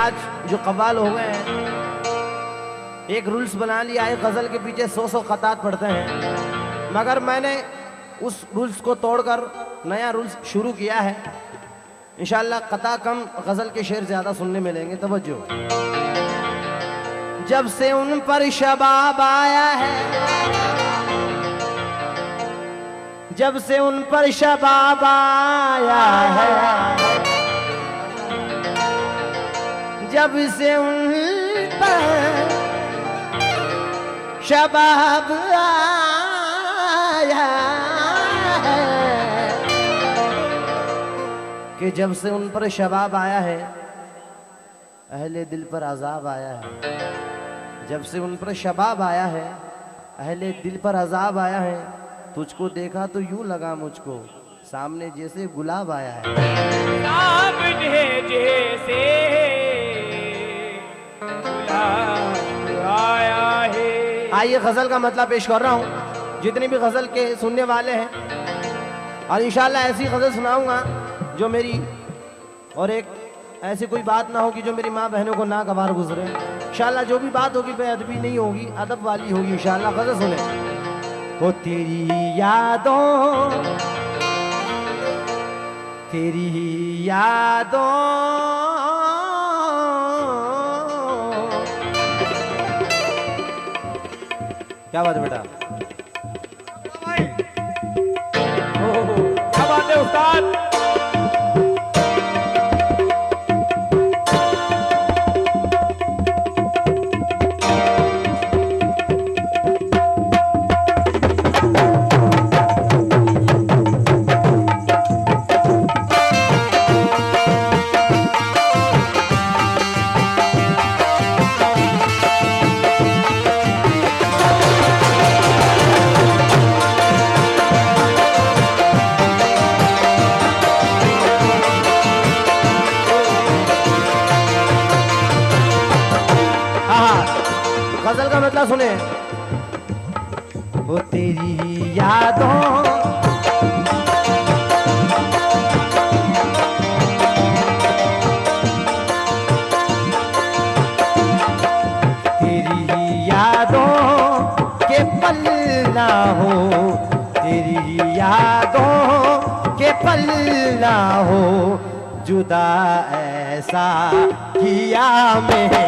आज जो कव्वाल हो गए हैं, एक रूल्स बना लिया है, गजल के पीछे 100 खतात पढ़ते हैं, मगर मैंने उस रूल्स को तोड़कर नया रूल्स शुरू किया है। इंशाल्लाह कता कम, गजल के शेर ज्यादा सुनने मिलेंगे। तवज्जो। जब से उन पर शबाब आया है, जब से उन पर शबाब आया है, जब से उन पर शबाब आया है, कि जब से उन पर शबाब आया है, अहले दिल पर अजाब आया है। जब से उन पर शबाब आया है, अहले दिल पर अजाब आया है। तुझको देखा तो यूं लगा मुझको सामने जैसे गुलाब आया है, सामने जैसे गुलाब आया है। आइए गजल का मतलब पेश कर रहा हूँ जितने भी गजल के सुनने वाले हैं, और इंशाल्लाह ऐसी गजल सुनाऊंगा जो मेरी, और एक ऐसी कोई बात ना होगी जो मेरी माँ बहनों को ना गवार गुजरे। इंशाल्लाह जो भी बात होगी बेअदबी नहीं होगी, अदब वाली होगी। इंशाल्लाह गजल सुने। वो तेरी यादों, तेरी यादों, क्या बात है बेटा? क्या बात है उस्ताद? गजल का मतलब सुने। वो तेरी यादों, तेरी यादों के पल ना हो, तेरी यादों के पल ना हो, जुदा ऐसा किया मैंने।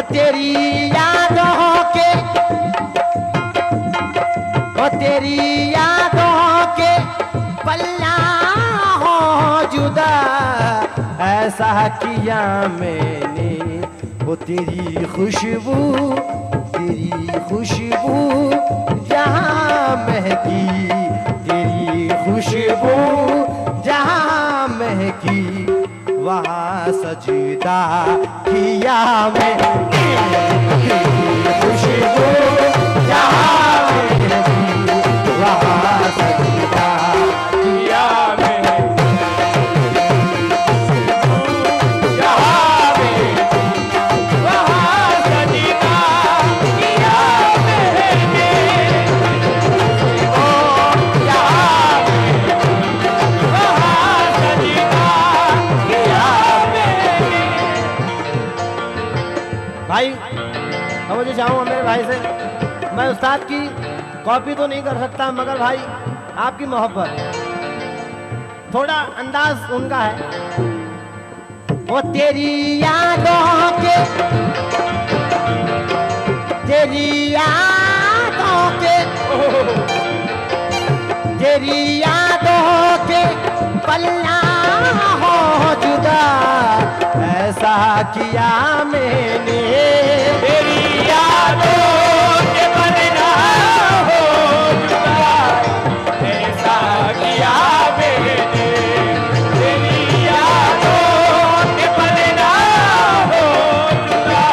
तेरी यादों के, ओ तेरी यादों के पल्ला हो जुदा ऐसा किया मैंने। वो तेरी खुशबू, तेरी खुशबू जहाँ महकी, तेरी खुशबू जहाँ महकी, वहाँ सजदा किया मैंने। खुशबू जहाँ महकी, वहाँ सजदा किया मैंने। जहाँ महकी, वहाँ सजदा किया मैंने। ओ जहाँ महकी, वहाँ सजदा किया मैंने। भाई समझ चाहूँ मेरे भाई से, मैं उस्ताद की कॉपी तो नहीं कर सकता, मगर भाई आपकी मोहब्बत, थोड़ा अंदाज उनका है। वो तेरी यादों के, तेरी यादों के, तेरी यादों के पल्ला हो जुदा ऐसा किया मैंने। तेरी यादों के पल्ला हो जुदा ऐसा किया मैंने। तेरी यादों के पल्ला हो जुदा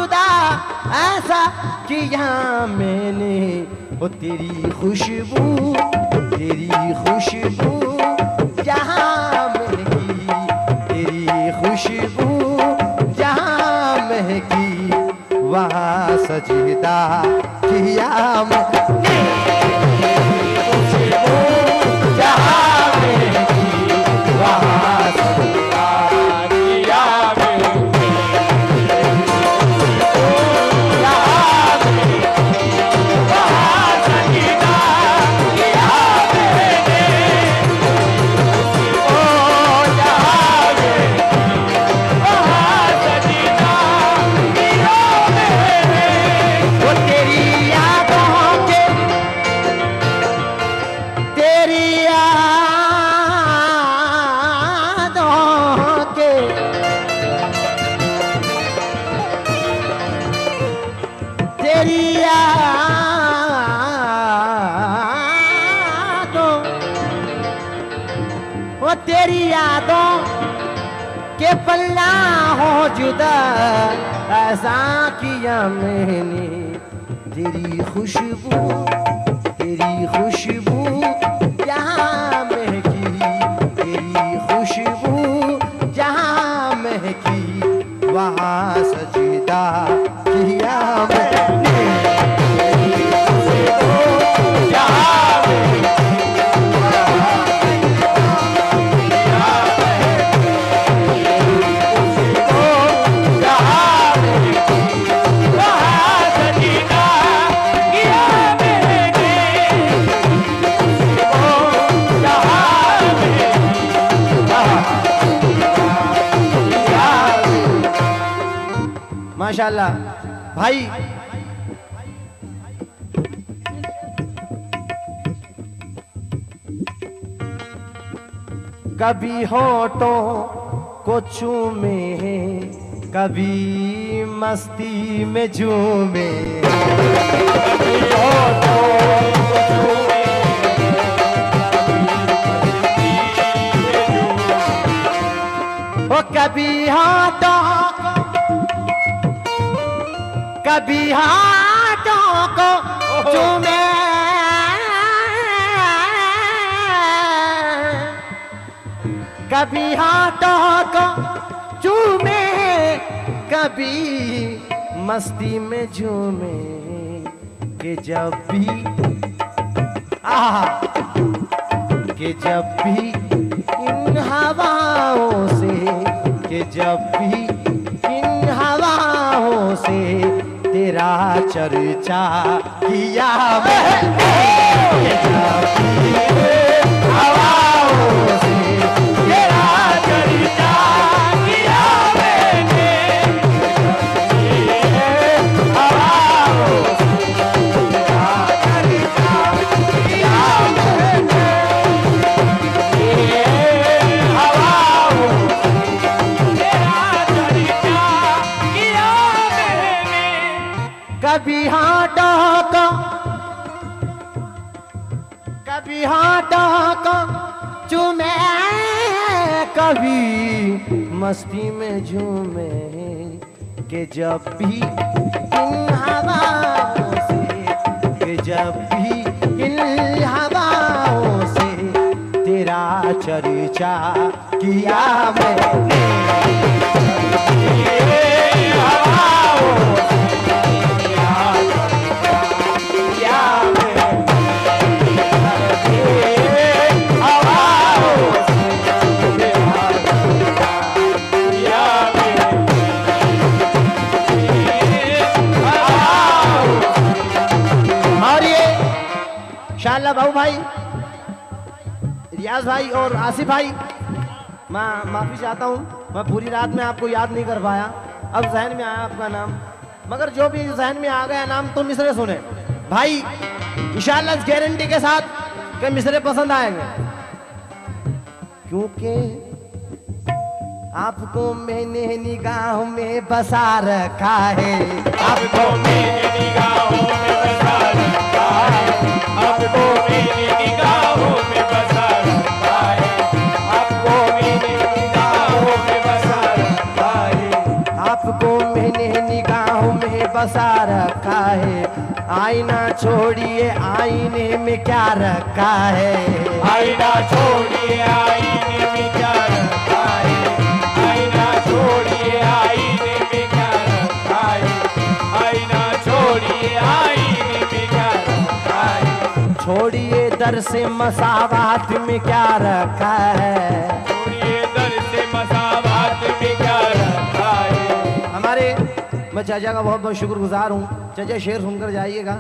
जुदा ऐसा किया मैंने, वो तेरी खुशबू जहाँ महकी, तेरी खुशबू जहाँ महकी, वहाँ सजदा किया मैंने, खुशबू जहाँ महकी, वहाँ सजदा किया तेरी यादों के पल्ला हो जुदा ऐसा किया मैंने, तेरी खुशबू जहाँ महकी, तेरी खुशबू जहाँ महकी, वहाँ सजदा किया मैंने, तेरी खुशबू जहाँ महकी, माशाल्लाह भाई। कभी होठों को चूमे, कभी मस्ती में झूमे, कभी होठों को चूमे, कभी होठों कभी हाथों को चूमे, कभी हाथों को चूमे, कभी मस्ती में झूमे, कि जब भी कि जब भी इन हवाओं से, कि जब भी इन हवाओं से तेरा चर्चा किया मैंने, हवाओं से तेरा चर्चा किया मैंने, हवाओं से तेरा चर्चा किया मैंने, हवाओं से तेरा चर्चा किया मैंने, कभी हाथों को चूमे, कभी मस्ती में झूमे, कि जब भी इन हवाओं से, कि जब भी इन हवाओं से तेरा चर्चा किया मैंने, हवाओं से इंशाअल्लाह बाबू भाई, रियाज भाई और आसिफ भाई, मैं माफ़ी चाहता हूँ, मैं पूरी रात में आपको याद नहीं कर पाया, अब जहन में आया आपका नाम, मगर जो भी जहन में आ गया नाम तो मिसरे सुने भाई, इंशाअल्लाह इस गारंटी के साथ कि मिसरे पसंद आएंगे, क्योंकि आपको मैंने निगाहों में बसा रखा है, आपको मैंने निगाहों में बसा रखा है, आपको मेरी निगाहों में बसा रखा है, आपको मेरी निगाहों में बसा रखा है, आपको मैंने निगाहों बसा रखा है। आईना छोड़िए आईने में क्या रखा है। आईना छोड़िए आईने में क्या रखा है। आईना छोड़िए आईने में क्या रखा है। आईना छोड़िए आईने में क्या रखा है। छोड़िए दर से मसावात में क्या रखा है। छोड़िए दर से मसावात में क्या रखा है। हमारे मैं चाचा का बहुत बहुत शुक्रगुजार हूँ। चाचा शेर सुनकर जाइएगा।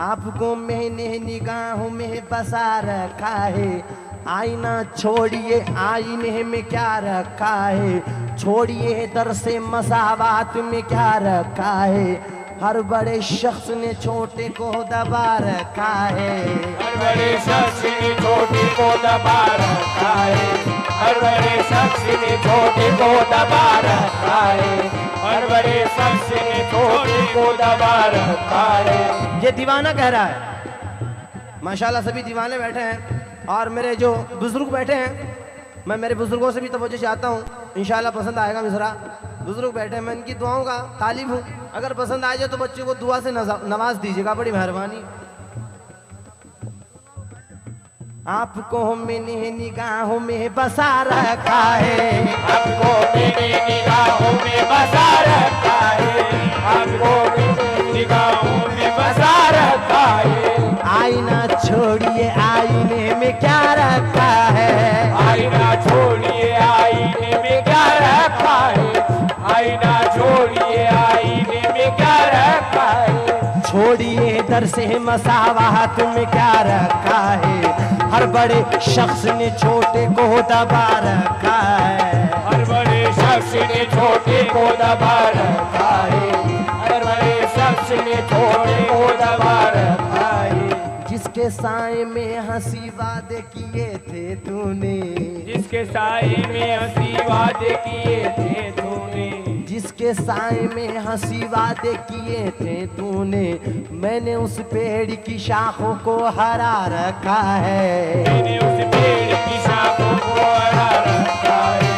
आपको मैंने निगाहों में बसा रखा है। आईना छोड़िए आईने में क्या रखा है। छोड़िए दर से मसावात में क्या रखा है। हर बड़े शख्स ने छोटे को दबा रखा है। हर बड़े शख्स ने छोटे को दबा रखा है। हर बड़े शख्स ने छोटे को दबा रखा है। हर बड़े शख्स ने छोटे को दबा रखा है। ये दीवाना कह रहा है। माशाल्लाह सभी दीवाने बैठे हैं और मेरे जो बुजुर्ग बैठे हैं, मैं मेरे बुजुर्गों से भी तवज्जो चाहता हूँ। इंशाल्लाह पसंद आएगा मिसरा। बुजुर्ग बैठे हैं, मैं इनकी दुआओं का तालिब हूँ। अगर पसंद आ जाए तो बच्चों को दुआ से नवाज दीजिएगा, बड़ी मेहरबानी। आपको मैंने निगाहों में बसा रखा है। आपको मैंने निगाहों में बसा रखा है। आपको मैंने निगाहों में बसा रखा है। आईना छोड़िए आईने में क्या रखा है। आईना छोड़िए आईने में क्या रखा है। आईना छोड़िए आईने में क्या रखा है। छोड़िए दर से मसावात में क्या रखा है। हर बड़े शख्स ने छोटे को दबा रखा है। हर बड़े शख्स ने छोटे को दबा रखा है। हर बड़े शख्स ने छोटे को दबा रखा है। जिसके साए में हंसी वादे किए थे तूने। जिसके साए में हंसी वादे किए थे तूने। जिसके साए में हंसी वादे किए थे तूने। मैंने उस पेड़ की शाखों को हरा रखा है। मैंने उस पेड़ की शाखों को हरा रखा है।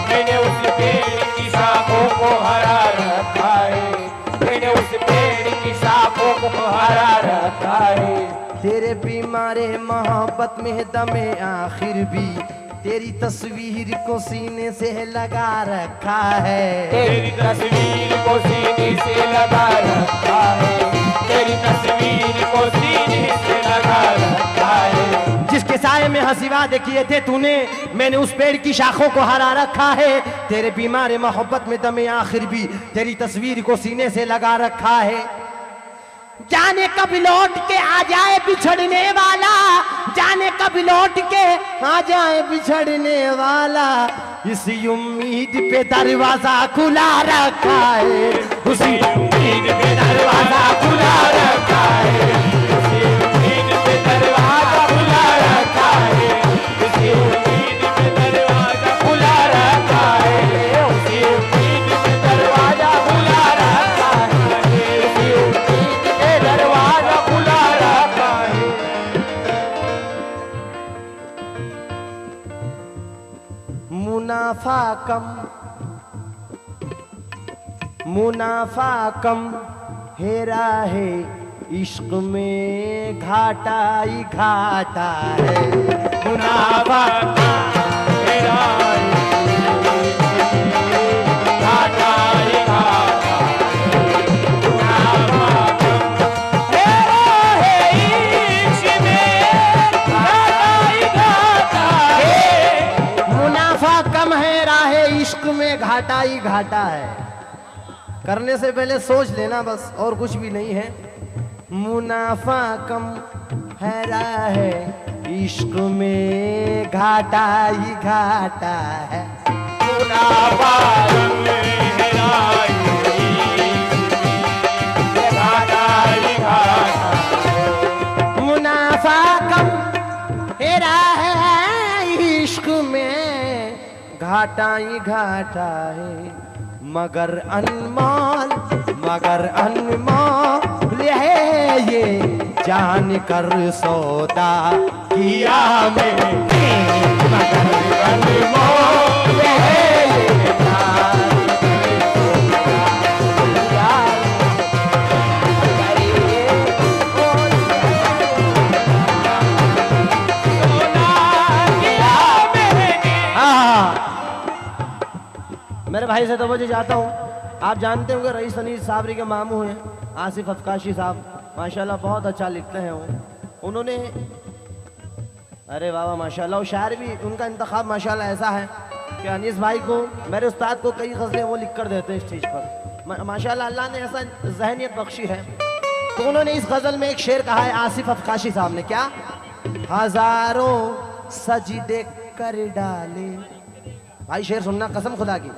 मैंने उस पेड़ की शाखों को हरा रखा है। मैंने उस पेड़ की शाखों को हरा रखा है। तेरे बीमारे मोहब्बत में दमे आखिर भी तेरी तस्वीर को सीने से लगा रखा है। तेरी तस्वीर को सीने से लगा रखा है। तेरी तस्वीर को सीने से लगा रखा है। जिसके साए में हंसी वादे किए थे तूने। मैंने उस पेड़ की शाखों को हरा रखा है। तेरे बीमारे मोहब्बत में दमे आखिर भी तेरी तस्वीर को सीने से लगा रखा है। जाने कब लौट के आ जाए बिछड़ने वाला। जाने कब लौट के आ जाए बिछड़ने वाला। इसी उम्मीद पे दरवाजा खुला रखा है। उसी उम्मीद पे दरवाजा खुला रखा है। उसी उम्मीद पे दरवाजा खुला रखा है। उसी उम्मीद पे दरवाजा खुला रखा है। उसी उम्मीद पे दरवाजा खुला रखा है। उसी उम्मीद पे दरवाजा खुला रखा है। मुनाफा कम हेरा है। इश्क में घाटा ही घाटा है। मुनाफा मेरा घाटा ही घाटा है। मुनाफा मेरा है। इश्क में घाटा ही घाटा है। मुनाफा कम है राहे इश्क में घाटा ही घाटा है। करने से पहले सोच लेना बस, और कुछ भी नहीं है। मुनाफा कम है राहे इश्क में घाटा ही घाटा है। मुनाफा मेरा घाटा ही घाटा है। मुनाफा कम हेरा है इश्क में घाटा ही घाटा है। मगर अनमोल है ये जान कर सौदा किया मैंने। मगर अनमोल है ये जान कर सौदा किया भाई से तवज्जो चाहता हूँ। आप जानते होंगे रईस अनीस साबरी के मामू हैं आसिफ अफकाशी साहब, माशाल्लाह बहुत अच्छा लिखते हैं वो। उन्होंने अरे वाह वाह माशाल्लाह, वो शायर भी उनका इंतखाब माशाल्लाह ऐसा है कि अनीस भाई को, मेरे उस्ताद को कई गज़लें वो लिख कर देते हैं स्टेज पर। माशाल्लाह अल्लाह ने ऐसा जहनियत बख्शी है। तो उन्होंने इस गज़ल में एक शेर कहा है आसिफ अफकाशी साहब ने, क्या? हजारों सजदे कर डाले, भाई शेर सुनना कसम खुदा की।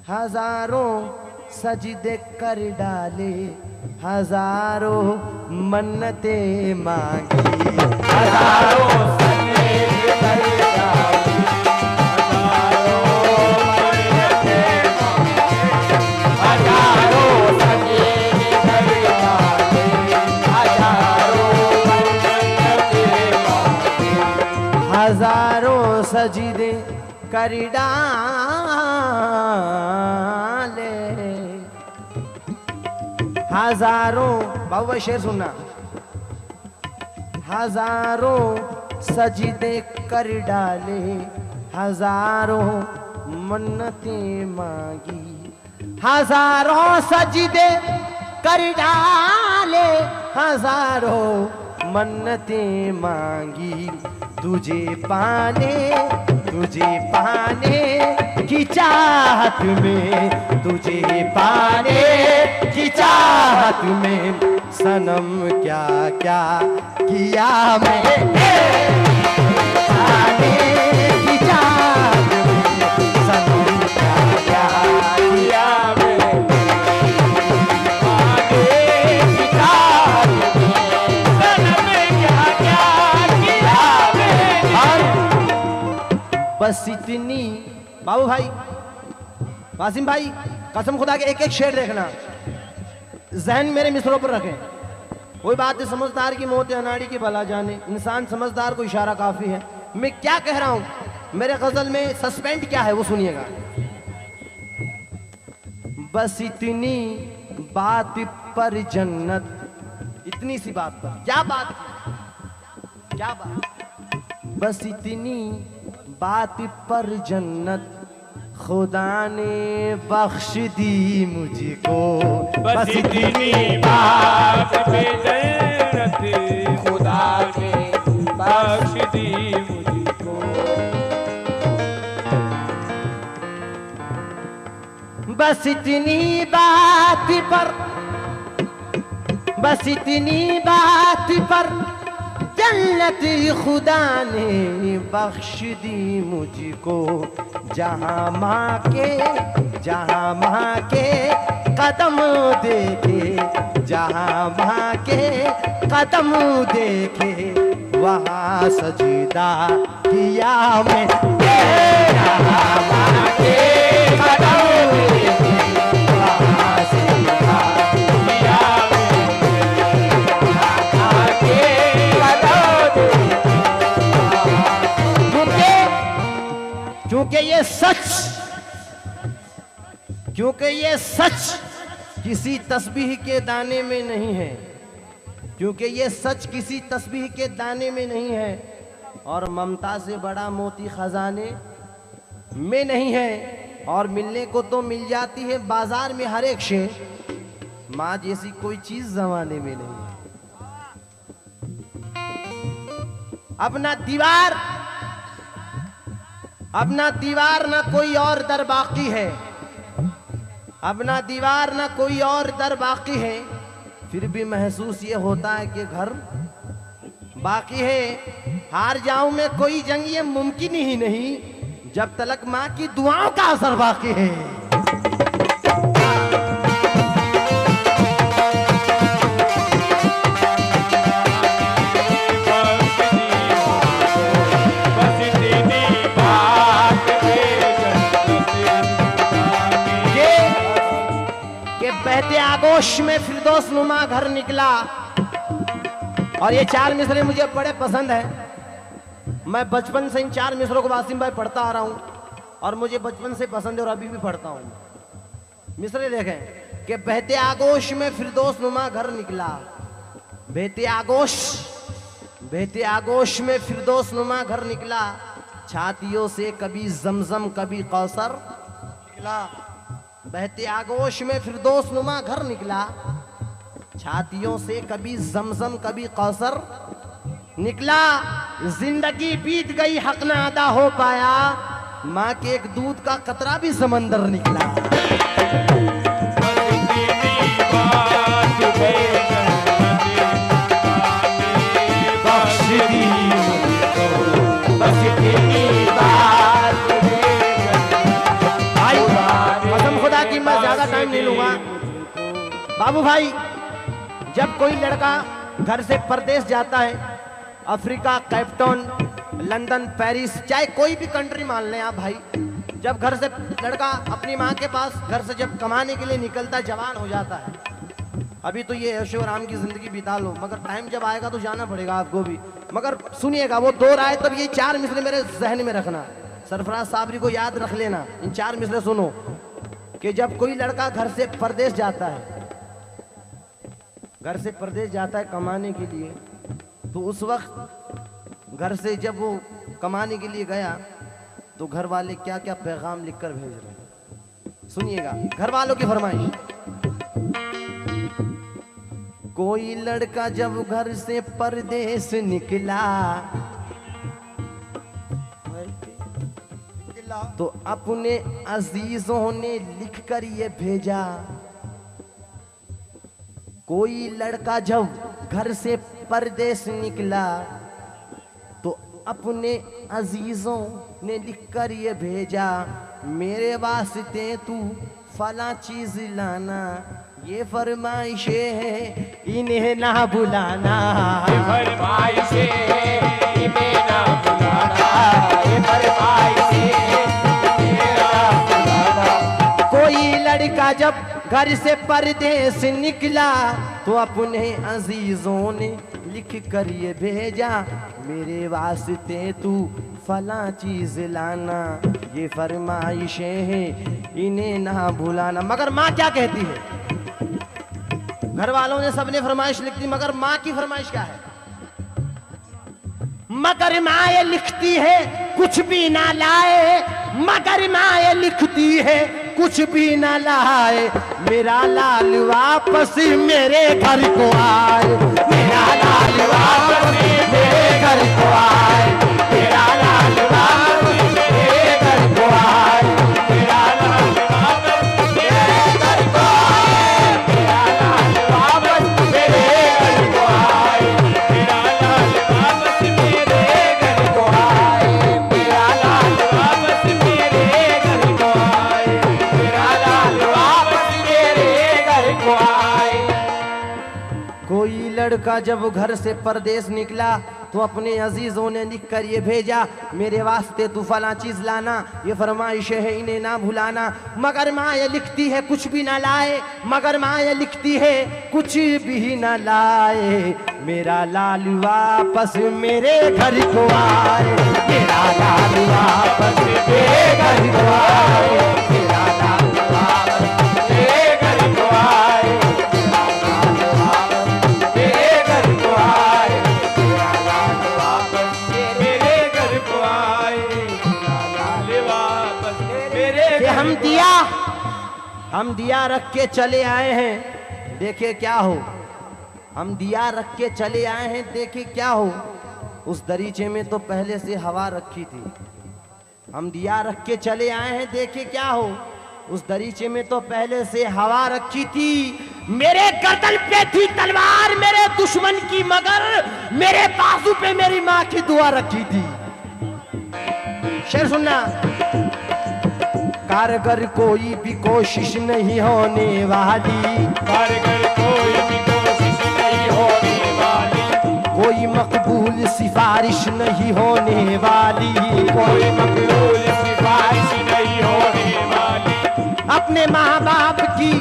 हजारों सजदे कर डाले, हजारों मन्नते मांगी, हजारों सजदे कर डाले, हजारों सजदे कर डाले, हजारों सजदे कर डाले, हजारों, बाबा शेर सुनना, हजारों सजदे कर डाले, हजारों मन्नतें मांगी, हजारों सजदे कर डाले, हजारों मन्नतें मांगी, तुझे पाने की चाहत में, तुझे पाने की चाहत में, सनम क्या क्या किया मैंने, पाने की चाहत में, सनम क्या क्या किया मैंने, पाने की चाहत में, सनम क्या क्या किया मैंने। बस इतनी, बाबू भाई, वासिम भाई, कसम खुदा के एक एक शेर देखना, जहन मेरे मिसरों पर रखें। कोई बात है, समझदार की मौत अनाड़ी की भला जाने, इंसान समझदार को इशारा काफी है। मैं क्या कह रहा हूं, मेरे गजल में सस्पेंड क्या है वो सुनिएगा। बस इतनी बात पर जन्नत, इतनी सी बात पर, क्या बात, क्या बात, बस इतनी बात पर जन्नत खुदा ने बख्श दी मुझको, बस इतनी बात पे जन्नत खुदा ने बख्श दी मुझको, बस इतनी बात पर, बस इतनी बात पर जन्नत खुदा ने बख्श दी मुझको, जहाँ माँ के कदम देखे, जहाँ माँ के कदम देखे, वहाँ सजदा किया मैं, जहाँ माँ के कदम देखे, वहाँ सजदा किया क्योंकि ये सच किसी तस्बीह के दाने में नहीं है, क्योंकि ये सच किसी तस्बीह के दाने में नहीं है, और ममता से बड़ा मोती खजाने में नहीं है, और मिलने को तो मिल जाती है बाजार में हर एक शे, माँ जैसी कोई चीज जमाने में नहीं है। अपना दीवार ना कोई और दर बाकी है, अपना दीवार ना कोई और दर बाकी है, फिर भी महसूस ये होता है कि घर बाकी है। हार जाऊं मैं कोई जंग ये मुमकिन ही नहीं, जब तलक माँ की दुआओं का असर बाकी है। बहते आगोश में फिरदौस नुमा घर निकला, और ये चार मिसरे मुझे बड़े पसंद है। मैं बचपन से इन चार मिसरों को वासिम भाई पढ़ता आ रहा हूं, और मुझे बचपन से पसंद है और अभी भी पढ़ता हूं। मिसरे देखें कि बहते आगोश में फिरदौस नुमा घर निकला, बहते आगोश में फिरदौस नुमा घर निकला, छातियों से कभी जमजम कभी कौसर निकला, बहते आगोश में फिरदौस नुमा घर निकला, छातियों से कभी जमजम कभी कौसर निकला, जिंदगी बीत गई हक ना अदा हो पाया, माँ के एक दूध का कतरा भी समंदर निकला। कसम खुदा की मैं ज्यादा टाइम नहीं लूंगा। बाबू भाई, जब कोई लड़का घर से परदेश जाता है, अफ्रीका, कैपटाउन, लंदन, पेरिस, चाहे कोई भी कंट्री मान लें आप भाई, जब घर से लड़का अपनी माँ के पास घर से जब कमाने के लिए निकलता है, जवान हो जाता है, अभी तो ये ऐशो आराम की जिंदगी बिता लो, मगर टाइम जब आएगा तो जाना पड़ेगा आपको भी। मगर सुनिएगा, वो दो राय तब ये चार मिसरे मेरे जहन में रखना, सरफराज साबरी को याद रख लेना, इन चार मिसरे सुनो कि जब कोई लड़का घर से परदेश जाता है, घर से परदेश जाता है कमाने के लिए, तो उस वक्त घर से जब वो कमाने के लिए गया तो घर वाले क्या क्या पैगाम लिखकर भेज रहे हैं, सुनिएगा घर वालों की फरमाइश। कोई लड़का जब घर से परदेश निकला तो अपने अजीजों ने लिखकर ये भेजा। कोई लड़का जब घर से परदेश निकला तो अपने अजीजों ने लिखकर ये भेजा, मेरे वास्ते तू फला चीज लाना, ये फरमाइशें हैं इन्हें ना बुलाना, ये फरमाइशें हैं इन्हें ना बुलाना, ये फरमाइशें हैं इन्हें ना बुलाना। कोई लड़का जब घर से परदेश निकला तो अपने अजीजों ने लिख कर ये भेजा, मेरे वास्ते तू फला चीज लाना, ये फरमाइशें हैं इन्हें ना भुलाना। मगर माँ क्या कहती है? घर वालों ने सबने फरमाइश लिख दी, मगर माँ की फरमाइश क्या है? मगर माँ ये लिखती है कुछ भी ना लाए, मगर माँ ये लिखती है कुछ भी ना लाए, मेरा लाल वापस मेरे घर को आए, मेरा लाल वापस मेरे घर को आए, मेरा लाल वापस मेरे घर को आए, मेरा लाल वापस मेरे घर को आए, मेरा लाल वापस मेरे घर को आए, मेरा लाल वापस मेरे घर को आए, मेरा लाल वापस मेरे घर को आए, मेरा लाल वापस मेरे घर को आए। कोई लड़का जब घर से परदेश निकला तो अपने अजीजों ने लिख कर ये भेजा, मेरे वास्ते तू फला चीज लाना, ये फरमाइश है इन्हें ना भुलाना, मगर माँ ये लिखती है कुछ भी ना लाए, मगर माँ ये लिखती है कुछ भी ना लाए, मेरा लाल वापस मेरे घर को आए, मेरा लाल वापस मेरे घर को आए, मेरा लाल वापस मेरे घर को आए, मेरे घर को आए, मेरा लाल वापस मेरे घर को आए, मेरा लाल वापस मेरे कि घर हम को दिया, हम दिया रख के चले आए हैं, देखे क्या हो, हम दिया रख के चले आए हैं, देखे क्या हो, उस दरीचे में तो पहले से हवा रखी थी, हम दिया रख के चले आए हैं, देखे क्या हो, उस दरीचे में तो पहले से हवा रखी थी, मेरे गर्दन पे थी तलवार मेरे दुश्मन की, मगर मेरे बाजू पे मेरी माँ की दुआ रखी थी। शेर सुनना, कारगर कोई भी कोशिश नहीं होने वाली, कारगर कोई भी कोशिश नहीं होने वाली, कोई मकबूल सिफारिश नहीं होने वाली, कोई मकबूल सिफारिश नहीं होने वाली, अपने माँ बाप की,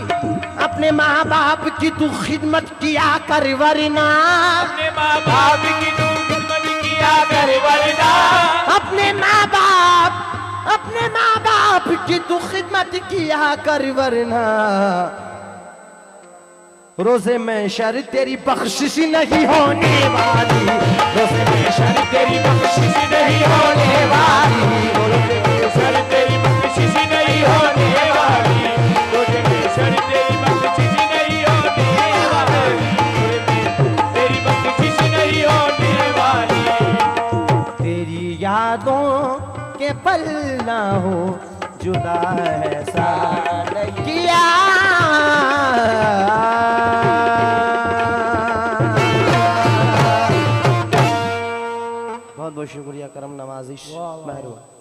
अपने माँ बाप की तू खिदमत किया कर वरना, अपने माँ बाप की तू खिदमत किया कर वरना, अपने माँ बाप, अपने माँ बाप की तू खिदमत किया कर वरना, रोज़े में शर तेरी बख्शिश नहीं होने वाली, रोज़े में शर तेरी बख्शिश नहीं होने वाली, रोज़े में शर तेरी बख्शिश नहीं होने वाली, वाली, रोजे में शर तेरी बख्शिश नहीं होने वाली, तेरी बख्शिश नहीं होने वाली। तेरी यादों के पल ना हो जुदा ऐसा किया, बहुत बहुत शुक्रिया, करम नवाजिश, मेहरबान।